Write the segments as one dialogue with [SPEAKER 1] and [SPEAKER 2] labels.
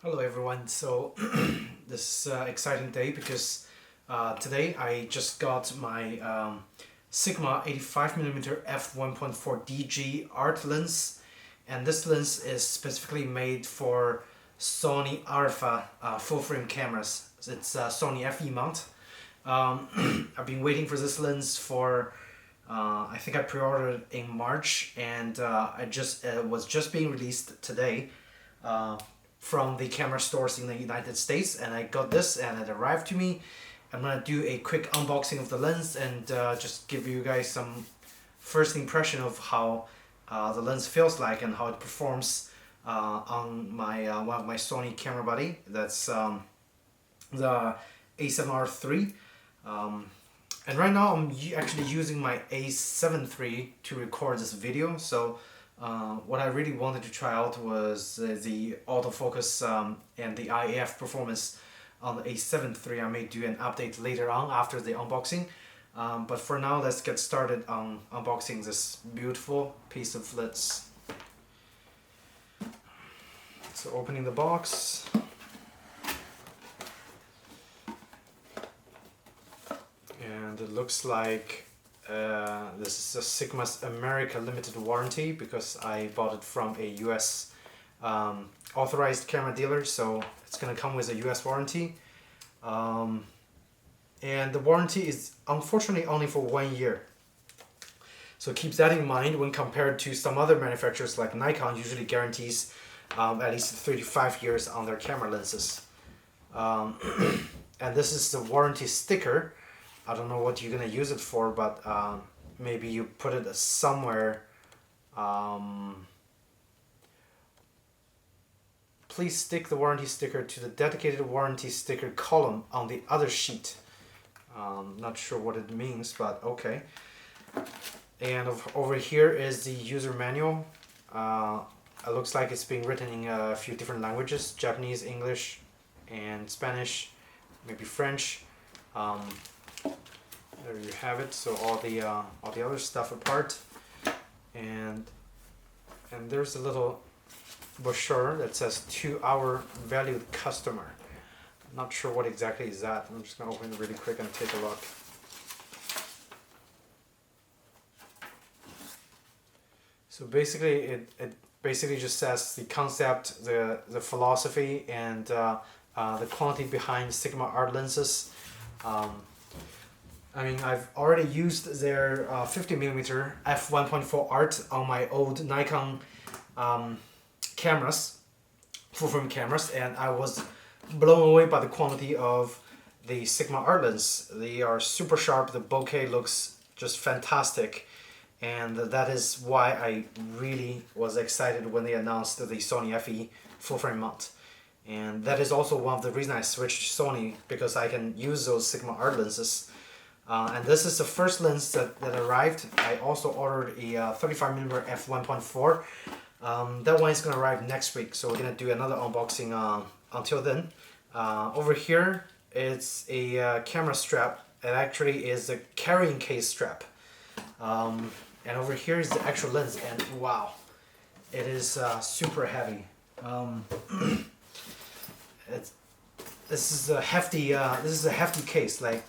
[SPEAKER 1] Hello everyone. So this is an exciting day because today I just got my Sigma 85mm F1.4 DG Art lens, and this lens is specifically made for Sony Alpha full frame cameras. It's a Sony FE mount. I've been waiting for this lens for I think I pre-ordered it in March, and I just was just being released today from the camera stores in the United States, and I got this and it arrived to me. I'm gonna do a quick unboxing of the lens and just give you guys some first impression of how the lens feels like and how it performs on my one of my Sony camera body. That's the A7R III. And right now I'm actually using my A7 III to record this video. So what I really wanted to try out was the autofocus and the IAF performance on the A7 III. I may do an update later on after the unboxing. But for now, let's get started on unboxing this beautiful piece of lens. So opening the box. And it looks like this is a Sigma's America limited warranty because I bought it from a US authorized camera dealer, so it's gonna come with a US warranty. And the warranty is unfortunately only for 1 year. So keep that in mind when compared to some other manufacturers like Nikon usually guarantees at least 3 to 5 years on their camera lenses. And this is the warranty sticker. I don't know what you're gonna use it for, but maybe you put it somewhere. Please stick the warranty sticker to the dedicated warranty sticker column on the other sheet. Not sure what it means, but okay. And over here is the user manual. It looks like it's being written in a few different languages: Japanese, English, and Spanish, maybe French. There you have it. So all the other stuff apart, and there's a little brochure that says "To our valued customer." I'm not sure what exactly is that. I'm just gonna open it really quick and take a look. So basically, it basically just says the concept, the philosophy, and the quality behind Sigma art lenses. I mean, I've already used their 50mm F1.4 Art on my old Nikon cameras, full frame cameras, and I was blown away by the quality of the Sigma art lens. They are super sharp, the bokeh looks just fantastic, and that is why I really was excited when they announced the Sony FE full frame mount. And that is also one of the reasons I switched to Sony, because I can use those Sigma art lenses. And this is the first lens that arrived. I also ordered a 35mm F1.4. That one is going to arrive next week, so we're going to do another unboxing until then. Over here, it's a camera strap. It actually is a carrying case strap. And over here is the actual lens, and wow, it is super heavy. This is a hefty case. Like,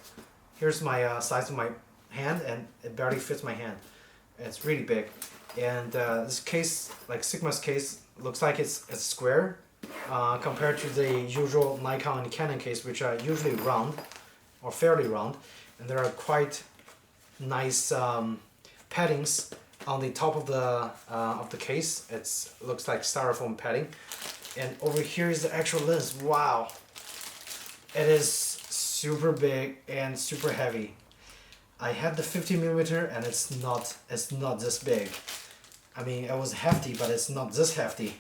[SPEAKER 1] here's my size of my hand, and it barely fits my hand. It's really big, and this case, like Sigma's case, looks like it's square compared to the usual Nikon and Canon case, which are usually round or fairly round, and there are quite nice paddings on the top of the case. It looks like styrofoam padding, and over here is the actual lens. Wow, it is super big and super heavy. I had the 50mm, and it's not this big. I mean, it was hefty, but it's not this hefty.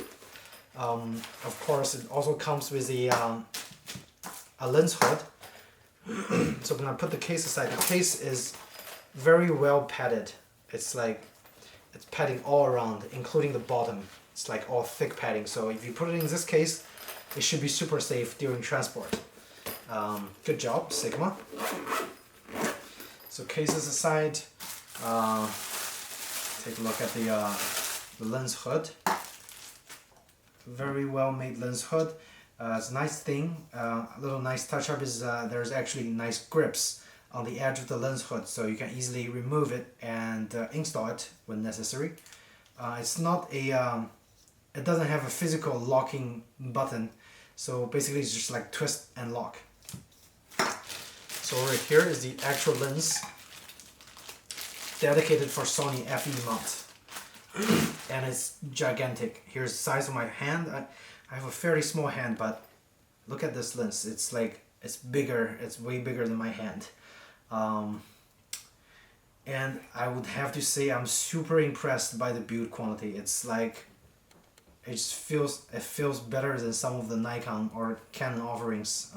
[SPEAKER 1] Of course, it also comes with a lens hood. So I'm gonna put the case aside. The case is very well padded. It's padding all around, including the bottom. It's like all thick padding. So if you put it in this case, it should be super safe during transport. Good job, Sigma. So cases aside, take a look at the lens hood. Very well made lens hood. It's a nice thing. A little nice touch up is there's actually nice grips on the edge of the lens hood, so you can easily remove it and install it when necessary. It's not a it doesn't have a physical locking button, so basically it's just like twist and lock. So over here is the actual lens dedicated for Sony FE mount. And it's gigantic. Here's the size of my hand. I have a fairly small hand, but look at this lens. It's like, it's bigger, it's way bigger than my hand. And I would have to say I'm super impressed by the build quality. It's like, it feels better than some of the Nikon or Canon offerings.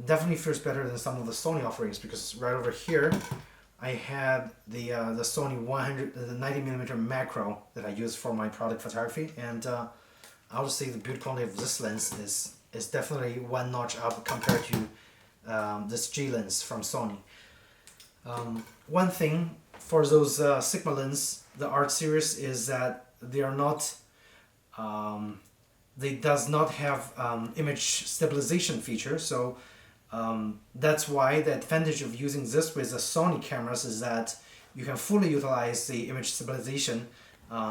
[SPEAKER 1] Definitely feels better than some of the Sony offerings, because right over here I had the Sony 90mm macro that I use for my product photography, and I would say the build quality of this lens is definitely one notch up compared to this G lens from Sony. One thing for those Sigma lens, the Art series, is that they are not they does not have image stabilization feature, so that's why the advantage of using this with the Sony cameras is that you can fully utilize the image stabilization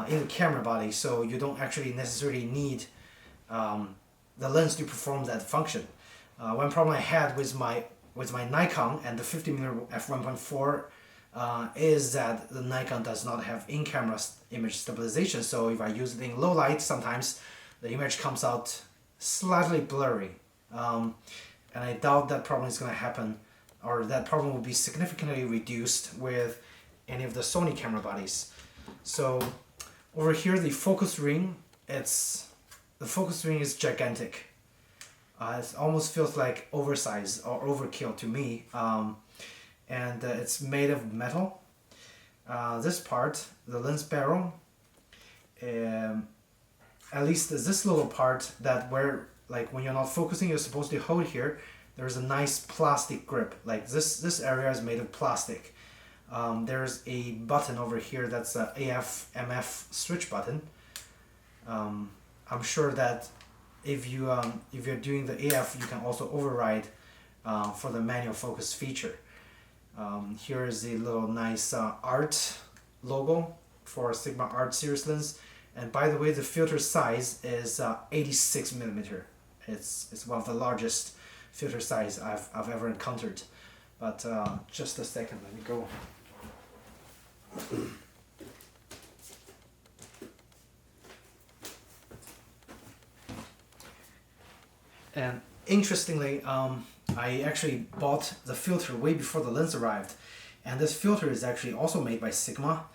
[SPEAKER 1] in the camera body, so you don't actually necessarily need the lens to perform that function. One problem I had with my Nikon and the 50mm F1.4 is that the Nikon does not have in-camera image stabilization, so if I use it in low light, sometimes the image comes out slightly blurry. And I doubt that problem is going to happen, or that problem will be significantly reduced with any of the Sony camera bodies. So over here, the focus ring, the focus ring is gigantic. It almost feels like oversized or overkill to me, and it's made of metal. This part, the lens barrel, at least this little part that where, like, when you're not focusing, you're supposed to hold here, there's a nice plastic grip. Like this area is made of plastic. There's a button over here that's a AF/MF switch button. I'm sure that if you're doing the AF, you can also override for the manual focus feature. Here is the little nice Art logo for Sigma Art series lens. And by the way, the filter size is 86mm. It's one of the largest filter size I've ever encountered. But just a second, let me go. And interestingly, I actually bought the filter way before the lens arrived, and this filter is actually also made by Sigma.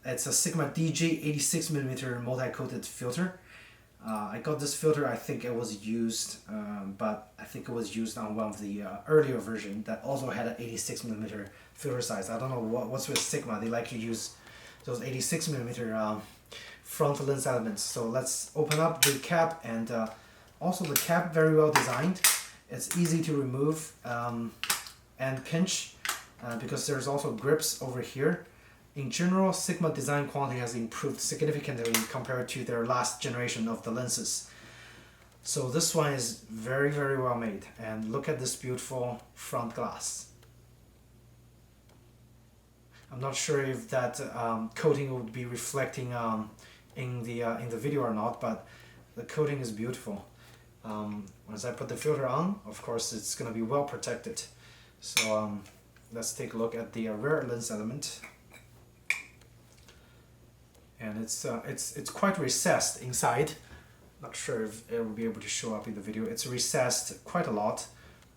[SPEAKER 1] It's a Sigma DG 86mm multi-coated filter. I got this filter, I think it was used, but I think it was used on one of the earlier version that also had an 86mm filter size. I don't know what's with Sigma, they like to use those 86mm front lens elements. So let's open up the cap, and also the cap very well designed. It's easy to remove and pinch because there's also grips over here. In general, Sigma design quality has improved significantly compared to their last generation of the lenses. So this one is very, very well made. And look at this beautiful front glass. I'm not sure if that coating would be reflecting in the video or not, but the coating is beautiful. Once I put the filter on, of course, it's going to be well protected. So let's take a look at the rear lens element. And it's quite recessed inside. Not sure if it will be able to show up in the video. It's recessed quite a lot.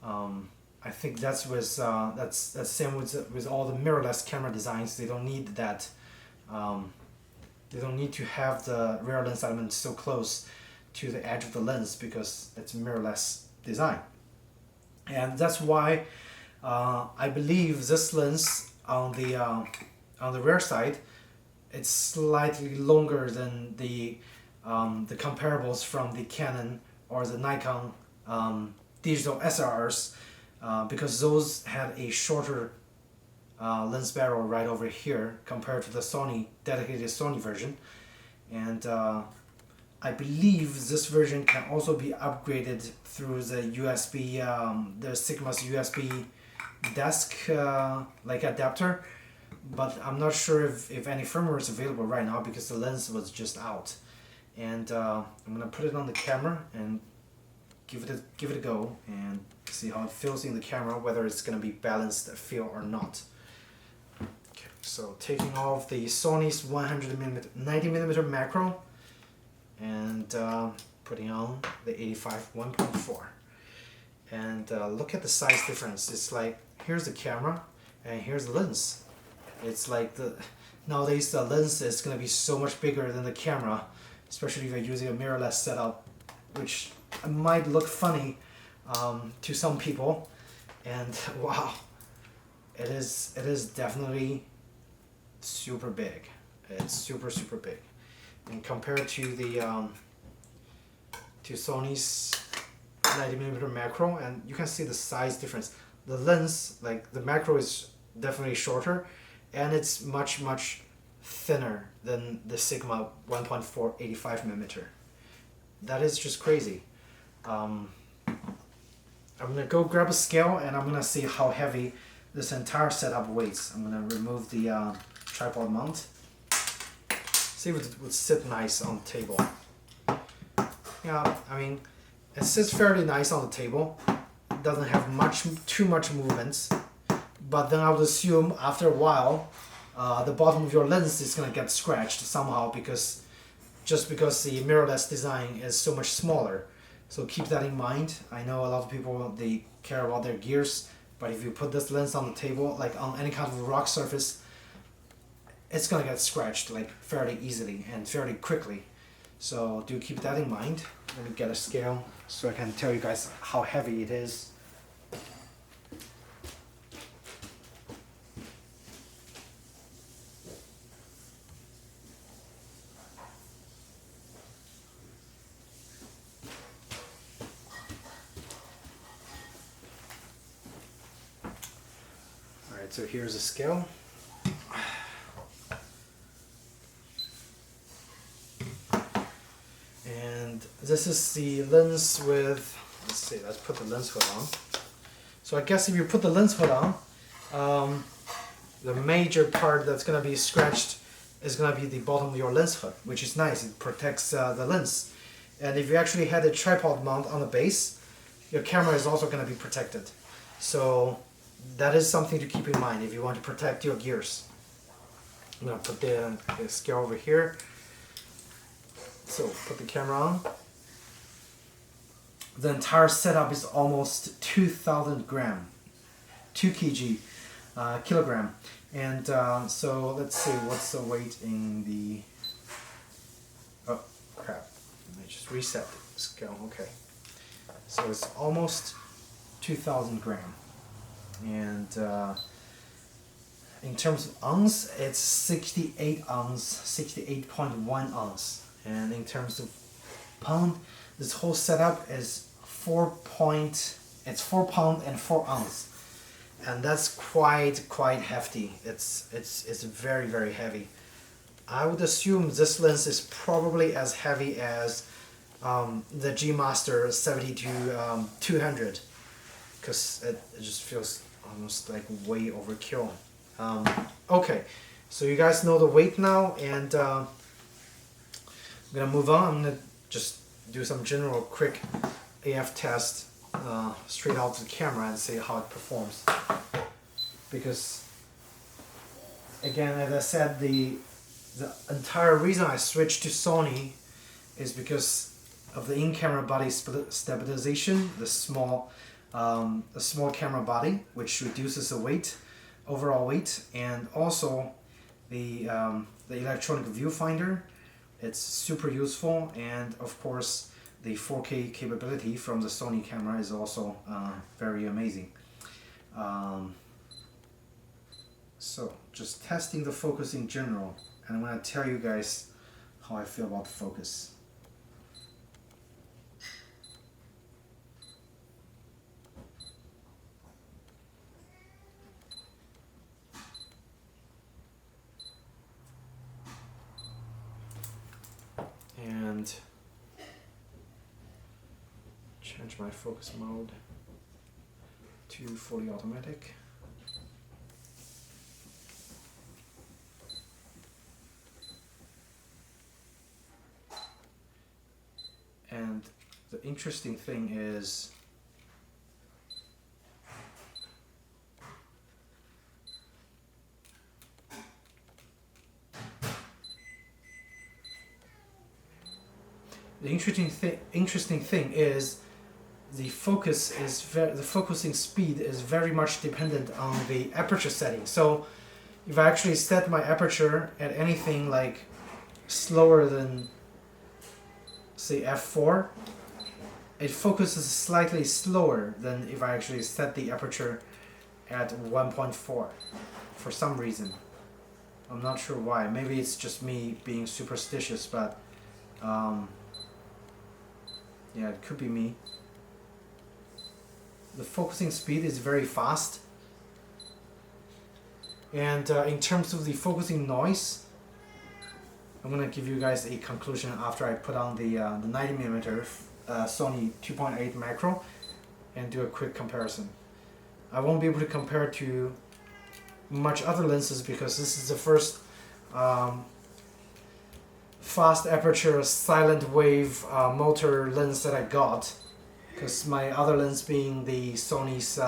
[SPEAKER 1] I think that's same with all the mirrorless camera designs. They don't need that. They don't need to have the rear lens element so close to the edge of the lens because it's mirrorless design. And that's why I believe this lens on the rear side, it's slightly longer than the comparables from the Canon or the Nikon digital SLRs, because those had a shorter lens barrel right over here compared to the Sony dedicated Sony version. And I believe this version can also be upgraded through the USB, the Sigma's USB desk like adapter, but I'm not sure if any firmware is available right now because the lens was just out. And I'm gonna put it on the camera and give it a go and see how it feels in the camera, whether it's gonna be balanced feel or not. Okay, so taking off the Sony's 90mm macro and putting on the 85 1.4, and look at the size difference. It's like, here's the camera and here's the lens. It's like nowadays the lens is gonna be so much bigger than the camera, especially if you're using a mirrorless setup, which might look funny to some people. And wow, it is definitely super big. It's super big. And compared to the to Sony's 90mm macro, and you can see the size difference. The lens, like the macro, is definitely shorter, and it's much thinner than the Sigma 1.4 85mm. That is just crazy. I'm gonna go grab a scale and I'm gonna see how heavy this entire setup weighs. I'm gonna remove the tripod mount. See if it would sit nice on the table. Yeah, I mean, it sits fairly nice on the table. It doesn't have too much movements. But then I would assume after a while, the bottom of your lens is gonna get scratched somehow because the mirrorless design is so much smaller. So keep that in mind. I know a lot of people, they care about their gears, but if you put this lens on the table, like on any kind of rock surface, it's gonna get scratched like fairly easily and fairly quickly. So do keep that in mind. Let me get a scale so I can tell you guys how heavy it is. Alright, so here's a scale. And this is the lens with, let's see, let's put the lens hood on. So I guess if you put the lens hood on, the major part that's going to be scratched is going to be the bottom of your lens hood, which is nice. It protects the lens. And if you actually had a tripod mount on the base, your camera is also going to be protected. So that is something to keep in mind if you want to protect your gears. I'm going to put the scale over here. So put the camera on. The entire setup is almost 2,000 gram, 2 kilogram. And so let's see, what's the weight in the, oh crap, let me just reset the scale. Okay, so it's almost 2,000 gram. And in terms of ounce, it's 68 ounce, 68.1 ounce. And in terms of pound, this whole setup is 4 pound and 4 ounce, and that's quite hefty. It's very heavy. I would assume this lens is probably as heavy as the G Master 70-200, because it just feels almost like way overkill. Okay, so you guys know the weight now, and I'm gonna move on. I'm gonna just do some general quick AF test straight out to the camera and see how it performs. Because again, as I said, the entire reason I switched to Sony is because of the in-camera body stabilization, the small camera body, which reduces the weight, overall weight, and also the electronic viewfinder. It's super useful, and of course the 4K capability from the Sony camera is also very amazing. So just testing the focus in general, and I'm going to tell you guys how I feel about the focus. And change my focus mode to fully automatic. And the interesting thing is the interesting thing is the focusing speed is very much dependent on the aperture setting. So if I actually set my aperture at anything like slower than, say, f4, it focuses slightly slower than if I actually set the aperture at 1.4 for some reason. I'm not sure why. Maybe it's just me being superstitious, but yeah, it could be me. The focusing speed is very fast, and in terms of the focusing noise, I'm gonna give you guys a conclusion after I put on the 90mm Sony 2.8 macro and do a quick comparison. I won't be able to compare to much other lenses because this is the first fast aperture silent wave motor lens that I got, because my other lens being the Sony's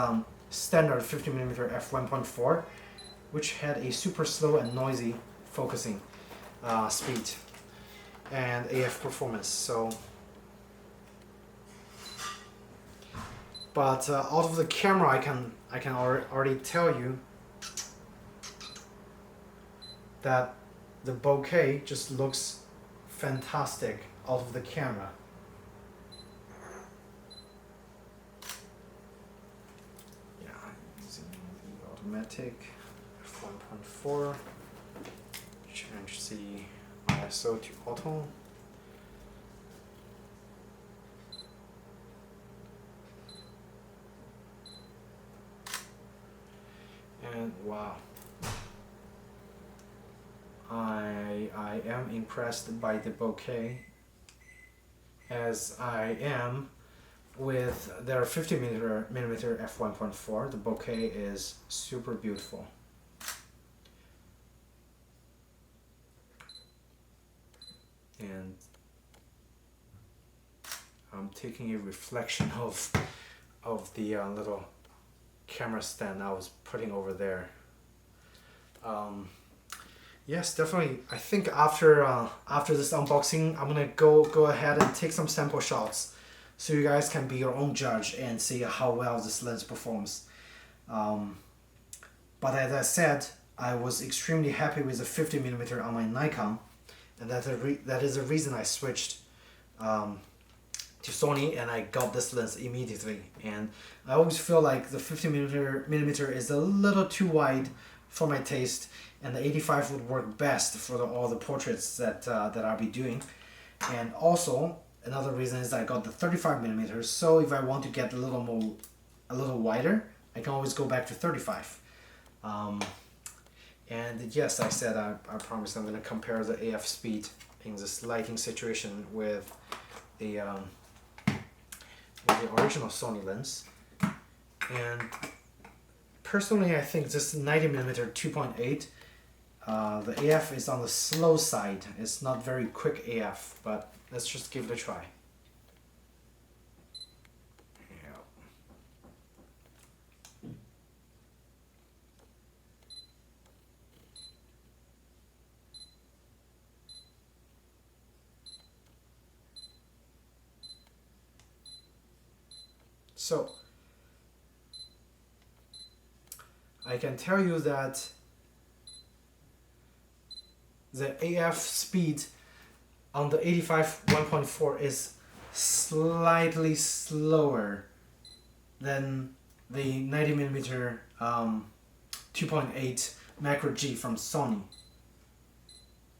[SPEAKER 1] standard 50mm F1.4, which had a super slow and noisy focusing speed and AF performance. So, but out of the camera, I can already tell you that the bokeh just looks fantastic out of the camera. Yeah, using the automatic F1.4. Change the ISO to auto. And wow, I am impressed by the bokeh, as I am with their 50mm f1.4. The bokeh is super beautiful. And I'm taking a reflection of the little camera stand I was putting over there. Yes, definitely. I think after this unboxing, I'm gonna go ahead and take some sample shots, so you guys can be your own judge and see how well this lens performs. But as I said, I was extremely happy with the 50mm on my Nikon, and that is the reason I switched to Sony, and I got this lens immediately. And I always feel like the 50mm is a little too wide for my taste, and the 85 would work best for all the portraits that I'll be doing. And also another reason is I got the 35mm, so if I want to get a little wider, I can always go back to 35. And yes, I said I promise I'm going to compare the AF speed in this lighting situation with the original Sony lens. And personally, I think this 90mm 2.8, the AF is on the slow side. It's not very quick AF, but let's just give it a try. So, I can tell you that the AF speed on the 85 1.4 is slightly slower than the 90mm 2.8 macro G from Sony,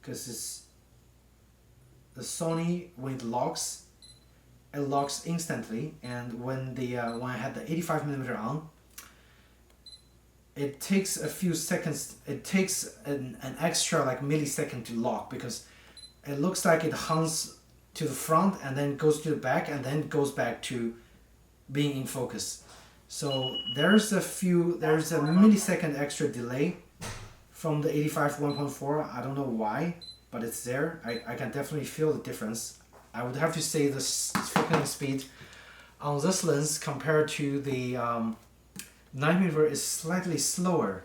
[SPEAKER 1] because the Sony, when it locks instantly, and when I had the 85mm on, it takes a few seconds. It takes an extra like millisecond to lock, because it looks like it hunts to the front and then goes to the back and then goes back to being in focus. So there's a millisecond extra delay from the 85 1.4. I don't know why, but it's there. I can definitely feel the difference. I would have to say the focusing speed on this lens compared to the 9mm is slightly slower,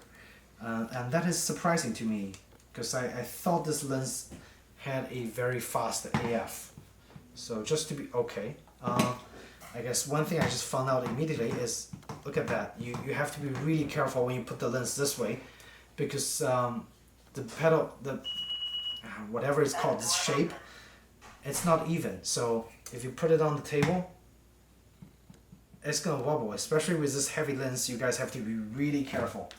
[SPEAKER 1] and that is surprising to me because I thought this lens had a very fast AF. So just to be okay, I guess one thing I just found out immediately is, look at that, you have to be really careful when you put the lens this way, because the pedal, whatever it's called, this shape, it's not even. So if you put it on the table, it's gonna wobble. Especially with this heavy lens, you guys have to be really careful.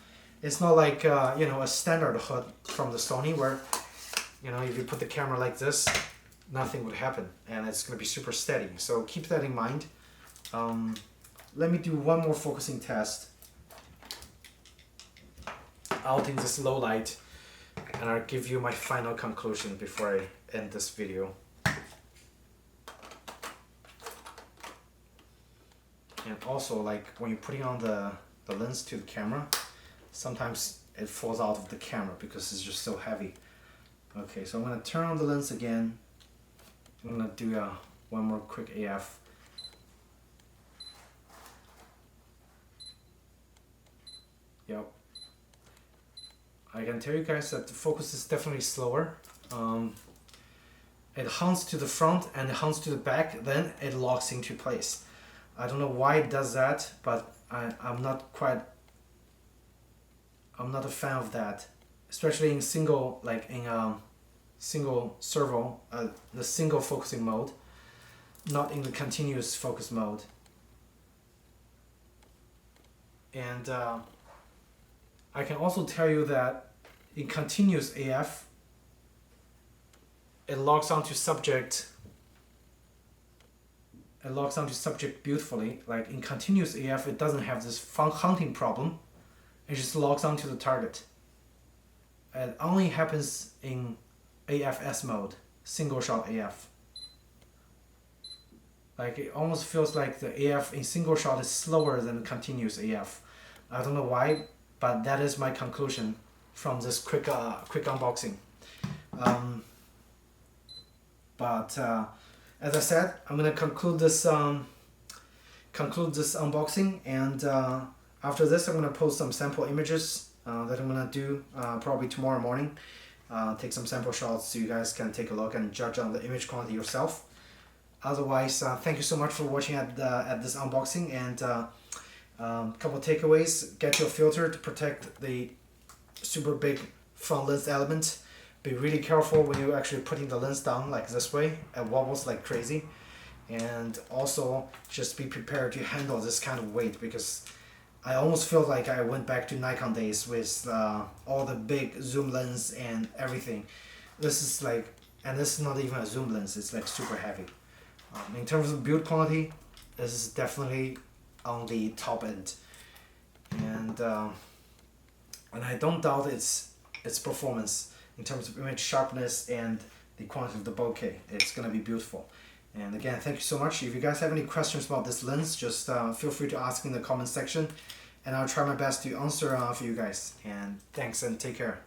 [SPEAKER 1] It's not like you know, a standard hood from the Sony where, you know, if you put the camera like this, nothing would happen and it's gonna be super steady. So keep that in mind. Let me do one more focusing test out in this low light, and I'll give you my final conclusion before I end this video. And also, like, when you're putting on the lens to the camera, sometimes it falls out of the camera because it's just so heavy. Okay, so I'm gonna turn on the lens again. I'm gonna do one more quick AF. Yep. I can tell you guys that the focus is definitely slower. It hunts to the front and it hunts to the back, then it locks into place. I don't know why it does that, but I'm not a fan of that, especially in single, like in single servo, the single focusing mode, not in the continuous focus mode. And I can also tell you that in continuous AF, it locks onto subject. It locks onto subject beautifully. Like in continuous AF, it doesn't have this hunting problem. It just locks onto the target. It only happens in AFS mode, single shot AF. Like it almost feels like the AF in single shot is slower than continuous AF. I don't know why, but that is my conclusion from this quick unboxing. As I said, I'm gonna conclude this unboxing, and after this, I'm gonna post some sample images that I'm gonna do probably tomorrow morning. Take some sample shots so you guys can take a look and judge on the image quality yourself. Otherwise, thank you so much for watching at this unboxing, and couple takeaways: get your filter to protect the super big front lens element. Be really careful when you're actually putting the lens down like this way. It wobbles like crazy. And also just be prepared to handle this kind of weight, because I almost feel like I went back to Nikon days with all the big zoom lens and everything. This is like, and this is not even a zoom lens, it's like super heavy. In terms of build quality, this is definitely on the top end. And I don't doubt its performance in terms of image sharpness and the quality of the bokeh. It's gonna be beautiful. And again, thank you so much. If you guys have any questions about this lens, just feel free to ask in the comment section, and I'll try my best to answer for you guys. And thanks, and take care.